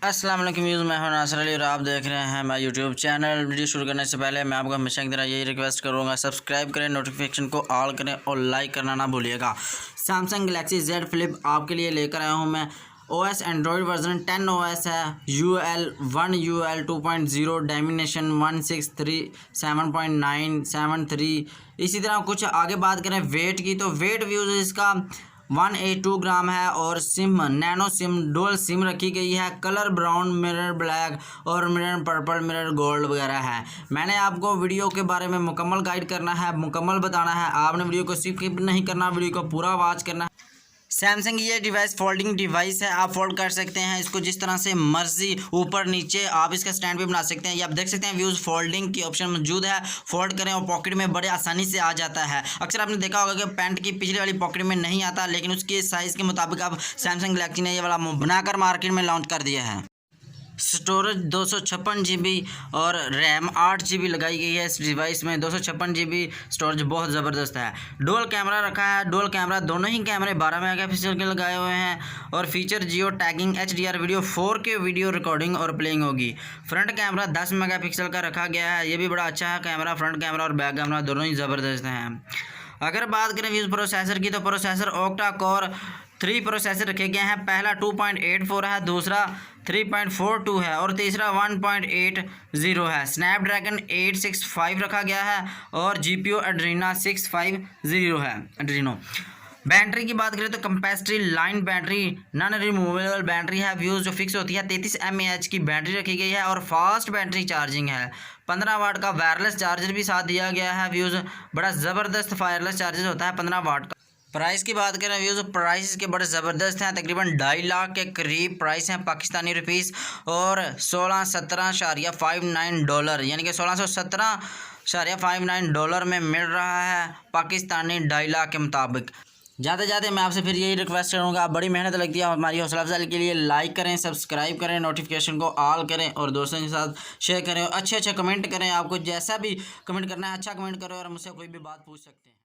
अस्सलाम वालेकुम व्यूज़, मैं हूं नासिर अली और आप देख रहे हैं मेरा यूट्यूब चैनल। वीडियो शुरू करने से पहले मैं आपको हमेशा की तरह यही रिक्वेस्ट करूंगा, सब्सक्राइब करें, नोटिफिकेशन को ऑल करें और लाइक करना ना भूलिएगा। सैमसंग गलेक्सी Z Flip आपके लिए लेकर आया हूं मैं। OS एंड्रॉयड वर्जन 10 OS है, UL1 UL 2.0 डायमेंशन 163 इसी तरह कुछ आगे बात करें वेट की, तो वेट व्यूज़ इसका 182 ग्राम है और SIM nano SIM dual SIM रखी गई है। कलर ब्राउन, मिरर ब्लैक और मिरर पर्पल, मिरर गोल्ड वगैरह है। मैंने आपको वीडियो के बारे में मुकम्मल गाइड करना है, मुकम्मल बताना है। आपने वीडियो को स्किप नहीं करना, वीडियो को पूरा वॉच करना है। सैमसंग ये डिवाइस फोल्डिंग डिवाइस है, आप फोल्ड कर सकते हैं इसको जिस तरह से मर्जी, ऊपर नीचे आप इसका स्टैंड भी बना सकते हैं। ये आप देख सकते हैं व्यूज़ फोल्डिंग की ऑप्शन मौजूद है, फोल्ड करें और पॉकेट में बड़े आसानी से आ जाता है। अक्सर आपने देखा होगा कि पैंट की पिछली वाली पॉकेट में नहीं आता, लेकिन उसके साइज़ के मुताबिक अब सैमसंग गलेक्सी ने ये वाला बनाकर मार्केट में लॉन्च कर दिया है। स्टोरेज 256 GB और रैम 8 GB लगाई गई है इस डिवाइस में। 256 GB स्टोरेज बहुत ज़बरदस्त है। डुअल कैमरा रखा है, डुअल कैमरा दोनों ही कैमरे 12 मेगापिक्सल के लगाए हुए हैं और feature geo tagging, HDR video 4K video recording और प्लेइंग होगी। फ्रंट कैमरा 10 मेगापिक्सल का रखा गया है, ये भी बड़ा अच्छा है कैमरा। फ्रंट कैमरा और बैक कैमरा दोनों ही ज़बरदस्त हैं। अगर बात करें व्यूज़ प्रोसेसर की, तो प्रोसेसर ऑक्टा कोर 3 प्रोसेसर रखे गए हैं। पहला 2.84 है, दूसरा 3.42 है और तीसरा 1.80 है। स्नैपड्रैगन 865 रखा गया है और GPU एड्रीना 650 है एड्रीनो। बैटरी की बात करें तो capacity line battery non removable battery है व्यूज़, जो फिक्स होती है। 33 mAh की बैटरी रखी गई है और फास्ट बैटरी चार्जिंग है। 15 वाट का वायरलेस चार्जर भी साथ दिया गया है व्यूज़, बड़ा ज़बरदस्त वायरलेस चार्जर होता है 15 वाट का। प्राइस की बात करें व्यूज़, प्राइस के बड़े ज़बरदस्त हैं, तकरीबन 2.5 लाख के करीब प्राइस हैं पाकिस्तानी रुपीस और 1617.59 डॉलर, यानी कि $1617.59 में मिल रहा है पाकिस्तानी 2.5 लाख के मुताबिक। जाते जाते मैं आपसे फिर यही रिक्वेस्ट करूँगा, आप बड़ी मेहनत लगती है हमारी हौसला अफजाई के लिए, लाइक करें, सब्सक्राइब करें, नोटिफिकेशन को ऑल करें और दोस्तों के साथ शेयर करें और अच्छे कमेंट करें। आपको जैसा भी कमेंट करना है अच्छा कमेंट करें और मुझसे कोई भी बात पूछ सकते हैं।